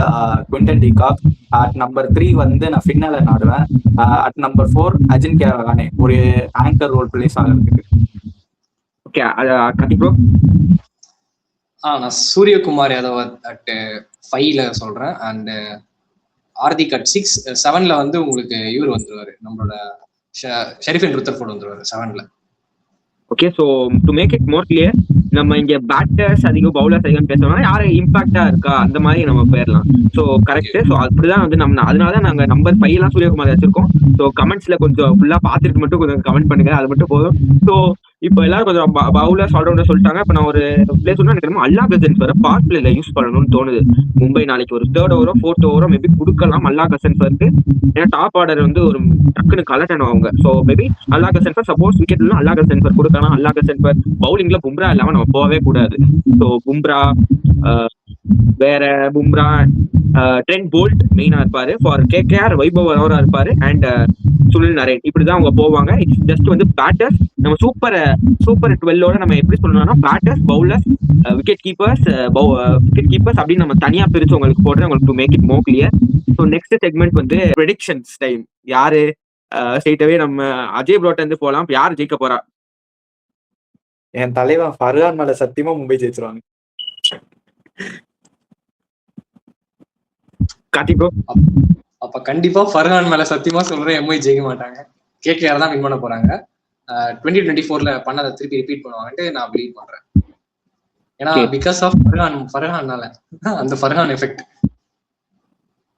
Quinton de Kock. At number 3 வந்து நான் ஃபின்னால நாடுவேன். அட் நம்பர் 4 அஜின்க்யா ரஹானே ஒரு ஆங்கர் ரோல் பிளேஸ் ஆகிறதுக்கு. ஓகே, கத்தி ப்ரோ. நான் சூரியகுமார் யாதவ் அட் 5ல சொல்றேன். And Hardik at 6. 7ல வந்து உங்களுக்கு இவர் வந்துருவாரு, நம்மளோட ஷெரீஃபின் ருத்தர்ஃபோர்ட் வந்துருவாரு 7ல. Okay. So to make it more clear, நம்ம இங்க பேட்டர்ஸ் அதிகம் பவுலர்ஸ் அதிகம் பேசணும்னா யாரு இம்பாக்டா இருக்கா அந்த மாதிரி நம்ம போயிடலாம். So correct. ஸோ அப்படிதான் வந்து நம்ம அதனாலதான் நாங்க நம்பர் 5 எல்லாம் சூரியகுமார் வச்சிருக்கோம். ஸோ கமெண்ட்ஸ்ல கொஞ்சம் ஃபுல்லா பார்த்துட்டு மட்டும் கொஞ்சம் கமெண்ட் பண்ணுங்க, அது மட்டும் போதும். ஸோ இப்போ எல்லாரும் கொஞ்சம் பவுலர்ஸ் ஆல்ரவுண்டர் சொல்லிட்டாங்க. இப்போ நான் ஒரு பிளே சொன்னா எனக்கு அல்லா கசன்ஸ் வர பாஸ் பிளேல யூஸ் பண்ணணும்னு தோணுது. மும்பை நாளைக்கு ஒரு 3rd ஓவரோ 4th ஓவரோ மேபி கொடுக்கலாம் அல்லா கசன்ஸ் இருக்கு. ஏன்னா டாப் ஆர்டர் வந்து ஒரு டக்குன்னு கலட்டணும் அவங்க. ஸோ மேபி அல்லா கசன்ஸ் சப்போஸ் விக்கெட்ல அல்லா கசன்ஸ் கொடுக்கலாம். அல்லா கசன்ஸ் பவுலிங்ல பும்ரா இல்லாம நம்ம போகவே கூடாது. ஸோ பும்ரா வேற பும்ரா ட்ரெண்ட் போல்ட் மெயினா இருப்பாரு. ஃபார் கேகேஆர் வைபவ் வரோரா இருப்பாரு அண்ட் சுனில் நரேன். இப்படிதான் அவங்க போவாங்க. இட்ஸ் ஜஸ்ட் வந்து பேட்டர்ஸ் நம்ம சூப்பர் 12 நம்ம எப்படி சொல்லணும்னா பேட்டர்ஸ் பவுலர்ஸ் விக்கெட் கீப்பர்ஸ் அப்படின்னு நம்ம தனியா பிரிச்சு உங்களுக்கு போடுறேன், உங்களுக்கு to make it more clear. So next segment வந்து ப்ரெடிக்ஷன்ஸ் டைம். யாரு ஸ்ட்ரெயிட்டாவே நம்ம அஜய் ப்ரோட்ட இருந்து போலாம். யார் ஜெயிக்க போறா? என் தலைவன் ஃபர்ஹான் மேல சத்தியமா மும்பை ஜெயிச்சிருவாங்க. கார்த்தி ப்ரோ. அப்ப கண்டிப்பா ஃபர்ஹான் மேல சத்தியமா சொல்றேன், எம்ஐ ஜெயிக்க மாட்டாங்க. கேகேஆர் தான் வின் பண்ண போறாங்க. 2024ல பண்ணதை திருப்பி ரிப்பீட் பண்ணுவாங்கன்ட்டு நான் பிலீவ் பண்றேன். ஏன்னா பிகாஸ் ஆஃப் ஃபர்ஹான்னால அந்த ஃபர்ஹான் எஃபெக்ட்.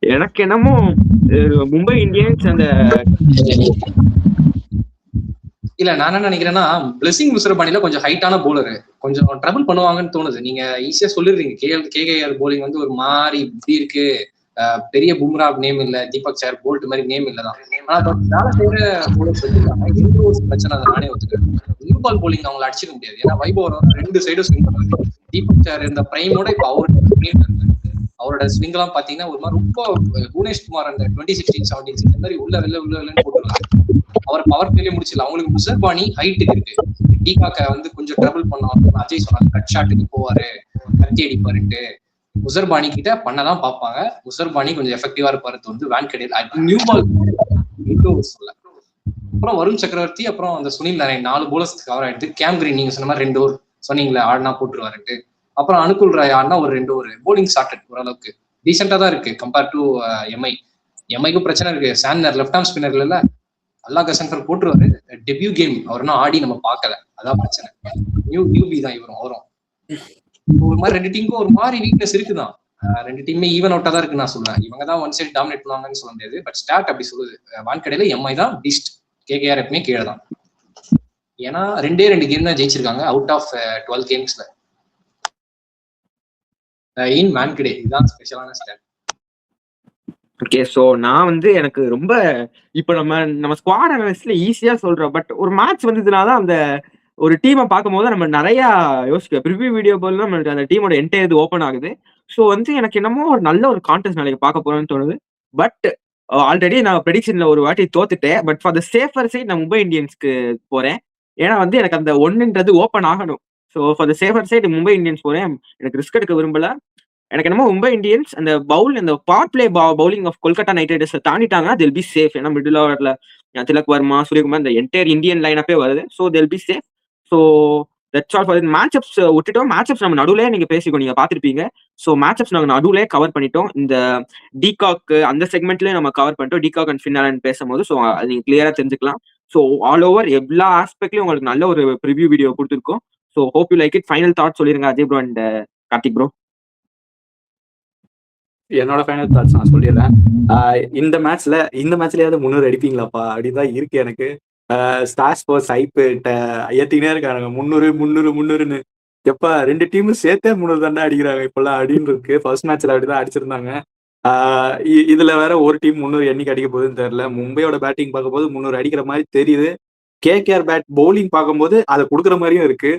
எனக்கு என்னமோ மும்பை இந்தியன்ஸ் அந்த இல்ல நான் என்ன நினைக்கிறேன்னா பிளெஸிங் முசரபானில கொஞ்சம் ஹைட்டான போலரு கொஞ்சம் ட்ரபிள் பண்ணுவாங்கன்னு தோணுது. நீங்க ஈஸியா சொல்லிடுறீங்க கேகேஆர் போலிங் வந்து ஒரு மாதிரி இப்படி இருக்கு, பெரிய பும்ரா நேம் இல்ல, தீபக் சேர் போல்ட் மாதிரி நேம் இல்லதான். ஆனா வேலை செய்யற போலர்ஸ் வச்சிருக்காங்க. பிரச்சனை அதை நானே ஒத்துக்கிறேன். நியூ பால் போலிங் அவங்களை அடிச்சுக்க முடியாது. ஏன்னா வைபவ் 2 சைடும் ஸ்விங் பண்ணுவாங்க. தீபக் சேர் இந்த பிரைமோட இப்ப அவரோட அவரோட ஸ்விங் எல்லாம் பாத்தீங்கன்னா ஒரு மாதிரி ரொம்ப புவனேஷ்குமார் அந்த 2016-17 இந்த மாதிரி உள்ள வெளிலன்னு போட்டுருக்காங்க. அவர் பவர் பிளேயே முடிச்சிடல. அவங்களுக்கு முசர்பானி ஹைட்டுக்கு இருக்கு. டிகாக்க வந்து கொஞ்சம் ட்ரபிள் பண்ணுவாங்க. அஜய் சொன்னாங்க கட் ஷாட்டுக்கு போவாரு, கத்தி அடிப்பாருட்டு. முசர்பானி கிட்ட பண்ணதான் பார்ப்பாங்க. முசர்பானி கொஞ்சம் எஃபெக்டிவா இருப்பாரு வந்து வான்கடேல் நியூ பால் சொல்ல. அப்புறம் வருண் சக்கரவர்த்தி, அப்புறம் அந்த சுனில் நாராயண் 4 போலர்ஸ் கவர் ஆயிடுது. கேம் கிரீன் நீங்க சொன்ன மாதிரி 2 ஓவர் சொன்னீங்களே ஆடினா போட்டுருவாருட்டு. அப்புறம் அனுகுல் ராய் ஆடினா ஒரு 2 ஓவர். போலிங் ஸ்டார்டட் ஓரளவுக்கு டீசெண்டா தான் இருக்கு கம்பேர் டு எம்ஐக்கும் பிரச்சனை இருக்கு. சாண்டர் லெஃப்ட் ஆர்ம் ஸ்பின்னர் இல்ல, அல்லா கசன்கர் போட்டுருவாரு. டெபியூ கேம் அவர்னா ஆடி நம்ம பார்க்கல, அதான் பிரச்சனை. நியூபி தான் இவரும் அவரும். ஒரு மாதிரி 2 டீமுக்கும் ஒரு மாதிரி வீக்னஸ் இருக்குதான். 2 டீமே ஈவன் அவுட்டா தான் இருக்கு நான் சொல்லுவேன். இவங்க தான் ஒன் சைடு டாமினேட் பண்ணுவாங்கன்னு சொல்ல முடியாது. பட் ஸ்டாட் அப்படி சொல்லுது. வான்கடையில எம்ஐ தான் பீஸ்ட், கேகேஆர் எப்பவுமே கீழே தான். ஏன்னா 2 கேம் தான் ஜெயிச்சிருக்காங்க அவுட் ஆஃப் 12 கேம்ஸ்ல இன் வான்கடே. இதுதான் ஸ்பெஷலான ஸ்டாட். ஓகே, ஸோ நான் வந்து எனக்கு ரொம்ப இப்போ நம்ம ஸ்குவாட் அனாலிசிஸ்ல ஈஸியா சொல்றோம். பட் ஒரு மேட்ச் வந்ததுனால அந்த ஒரு டீமை பார்க்கும்போது நம்ம நிறைய யோசிக்கிறோம். ப்ரிவியூ வீடியோ போல நம்மளுக்கு அந்த டீமோட என்டையர் இது ஓப்பன் ஆகுது. ஸோ வந்து எனக்கு என்னமோ ஒரு நல்ல ஒரு கான்டெஸ்ட் நாளைக்கு பார்க்க போறோம்னு தோணுது. பட் ஆல்ரெடி நான் ப்ரெடிக்ஷன்ல ஒரு வாட்டி தோத்துட்டேன். But for the safer side நான் மும்பை இந்தியன்ஸ்க்கு போறேன். ஏன்னா வந்து எனக்கு அந்த ஒன்னுன்றது ஓப்பன் ஆகணும். So for the safer side Mumbai Indians போறேன். எனக்கு ரிஸ்க் எடுக்க விரும்பல. எனக்கு என்னமோ மும்பை இந்தியன்ஸ் அந்த அந்த power play bowling of Kolkata Knight Riders தாண்டிட்டாங்கன்னா தில் பி சேஃப். ஏன்னா மிடில் ஓவர்ல திலக் வர்மா, சூரியகுமார் இந்த என்டையர் இந்தியன் லைனப்பே வருது. ஸோ தில் be safe. So that's all for matchups விட்டுட்டோம். மேட்சப்ஸ் நம்ம நடுவுலே நீங்க பேசிக்கோ, நீங்க பாத்திருப்பீங்க. ஸோ மேட்சப்ஸ் நாங்கள் நடுவுலே கவர் பண்ணிட்டோம். இந்த டிகாக் அந்த செக்மெண்ட்லயே நம்ம கவர் பண்ணிட்டோம். டிகாக் அண்ட் ஃபின்னாலன் பேசும்போது ஸோ அது நீங்க கிளியரா தெரிஞ்சுக்கலாம். ஸோ ஆல் ஓவர் எல்லா ஆஸ்பெக்ட்லயும் உங்களுக்கு நல்ல ஒரு ப்ரிவியூ வீடியோ கொடுத்துருக்கோம். So hope you like it. Final thought சொல்லிருங்க Ajay bro and Karthik bro. என்னோட ஃபைனல் தாட்ஸ் நான் சொல்லிடுறேன். இந்த மேட்ச்லயாவது 300 அடிப்பீங்களாப்பா அப்படிதான் இருக்கு எனக்கு. ஸ்டார் ஸ்போர்ட்ஸ் ஐப்பு ஏத்தினே இருக்காங்க 300 எப்பா 2 டீமும் சேர்த்தே 300 தாண்டா அடிக்கிறாங்க இப்பெல்லாம் அப்படின்னு இருக்கு. ஃபர்ஸ்ட் மேட்ச்ல அப்படிதான் அடிச்சிருந்தாங்க. இதுல வேற ஒரு டீம் 300 என்னைக்கு அடிக்க போகுதுன்னு தெரியல. மும்பையோட பேட்டிங் பார்க்கும்போது 300 அடிக்கிற மாதிரி தெரியுது. கேகேஆர் பவுலிங் பார்க்கும்போது அதை கொடுக்குற மாதிரியும் இருக்கு.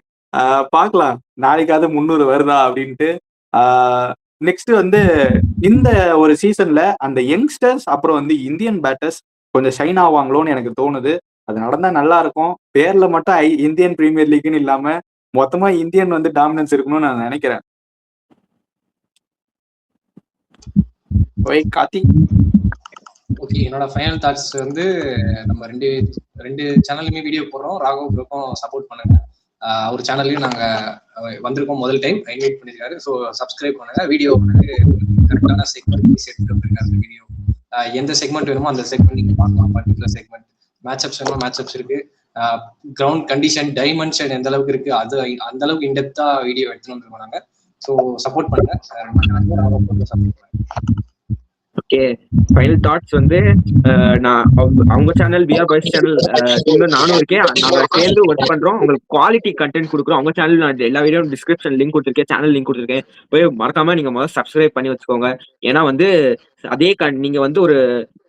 பார்க்கலாம் நாளைக்காவது 300 வருதா அப்படின்ட்டு. நெக்ஸ்ட் வந்து இந்த ஒரு சீசன்ல அந்த யங்ஸ்டர்ஸ் அப்புறம் வந்து இந்தியன் பேட்டர்ஸ் கொஞ்சம் ஷைன் ஆவாங்களோன்னு எனக்கு தோணுது. அது நடந்தா நல்லா இருக்கும். பேர்ல மட்டும் இந்தியன் பிரீமியர் லீக்னு இல்லாம மொத்தமா இந்தியன் வந்து டாமினன்ஸ் இருக்கணும்னு நான் நினைக்கிறேன். ஓகே, என்னோட ஃபைனல் தாட்ஸ் வந்து நம்ம ரெண்டு சேனலுமே வீடியோ போடுறோம். ராகவ் ப்ரோக்கும் சப்போர்ட் பண்ணுங்க. அவர் சேனல்லையும் நாங்க வந்திருக்கோம், முதல் டைம் இன்வைட் பண்ணிருக்காரு. ஸோ சப்ஸ்கிரைப் பண்ணுங்க. வீடியோ வந்து கரெக்டான செக்மெண்ட் செட் பண்ணிருக்காரு. வீடியோ எந்த செக்மெண்ட் வேணுமோ அந்த செக்மெண்ட் நீங்க பார்க்கலாம். பர்டிகுலர் செக்மெண்ட் மேட்சப்ஸ் வேணுமோ மேட்சப்ஸ் இருக்கு. கிரவுண்ட் கண்டிஷன் டைமென்ஷன் எந்த அளவுக்கு இருக்கு அது அந்த அளவுக்கு இன்டெப்தா வீடியோ எடுத்துன்னு வந்துருக்கோம் நாங்க. ஸோ சப்போர்ட் பண்ணுங்க. ஓகே, ஃபைனல் தாட்ஸ் வந்து நான் அவங்க சேனல் விஆர் பாய்ஸ் சேனல் இன்னும் நானும் இருக்கேன். நாங்க சேர்ந்து ஒர்க் பண்றோம். உங்களுக்கு குவாலிட்டி கண்டென்ட் கொடுக்குறோம். அவங்க சேனல் நான் எல்லா வீடியோ டிஸ்கிரிப்ஷன் லிங்க் கொடுத்துருக்கேன், சேனல் லிங்க் கொடுத்துருக்கேன். போய் மறக்காம நீங்க முதல்ல சப்ஸ்கிரைப் பண்ணி வச்சுக்கோங்க. ஏன்னா வந்து அதே நீங்க வந்து ஒரு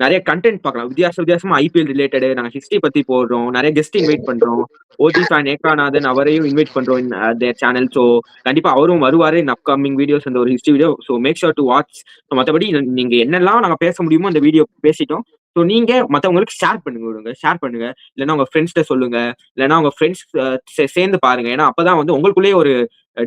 நிறைய கண்டென்ட் பார்க்கலாம். வித்தியாசமா ஐபிஎல் ரிலேட்டடு நாங்க ஹிஸ்டரி பத்தி போடுறோம். நிறைய கெஸ்ட் இன்வைட் பண்றோம். ஓஜி ஃபேன் ஏகாநாதன் அவரையும் இன்வைட் பண்றோம் தேர் சேனல். ஸோ கண்டிப்பா அவரும் வருவாரு இன் அப்கமிங் வீடியோஸ், அந்த ஒரு history video. So make sure to watch. மற்றபடி நீங்க என்னெல்லாம் நாங்க பேச முடியுமோ அந்த வீடியோ பேசிட்டோம். ஸோ நீங்க மற்றவங்களுக்கு ஷேர் பண்ணுங்க. இல்லைன்னா உங்க ஃப்ரெண்ட்ஸ்கிட்ட சொல்லுங்க. இல்லைன்னா உங்க ஃப்ரெண்ட்ஸ் சேர்ந்து பாருங்க. ஏன்னா அப்பதான் வந்து உங்களுக்குள்ளேயே ஒரு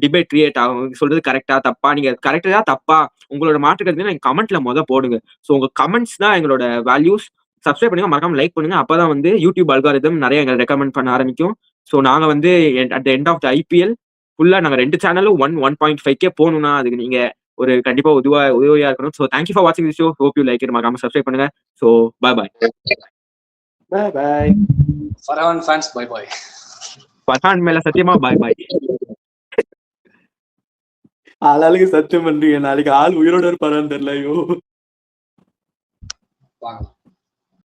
டிபேட் கிரியேட் ஆகும். சொல்றது கரெக்டா தப்பா, நீங்க கரெக்டா தப்பா உங்களோட மாற்றுக்கிறது நீங்க கமெண்ட்ல போடுங்க. ஸோ உங்க கமெண்ட்ஸ் தான் எங்களோட வேல்யூஸ். சப்ஸ்கிரைப் பண்ணுங்க, மறக்காம லைக் பண்ணுங்க. அப்பதான் வந்து யூடியூப் அல்காரிதம் நிறைய எங்களை ரெக்கமெண்ட் பண்ண ஆரம்பிக்கும். ஸோ நாங்க வந்து at the end of the IPL ஃபுல்லா நாங்க 2 சேனலும் 1.5K போகணும்னா அதுக்கு நீங்க ஒரு கண்டிப்பா உதவியா இருக்கணும். ஸோ தேங்க்யூ ஃபார் வாட்சிங் this show. Hope you like it. மறக்காம சப்ஸ்கிரைப் பண்ணுங்க. So bye Farhan fans bye bye. Farhan மேல சத்தியமா பை. ஆளாளுக்கு சத்தியம் பண்றீங்க. நாளைக்கு ஆள் உயிரோட இருப்பாரான்னு தெரியல. ஐயோ.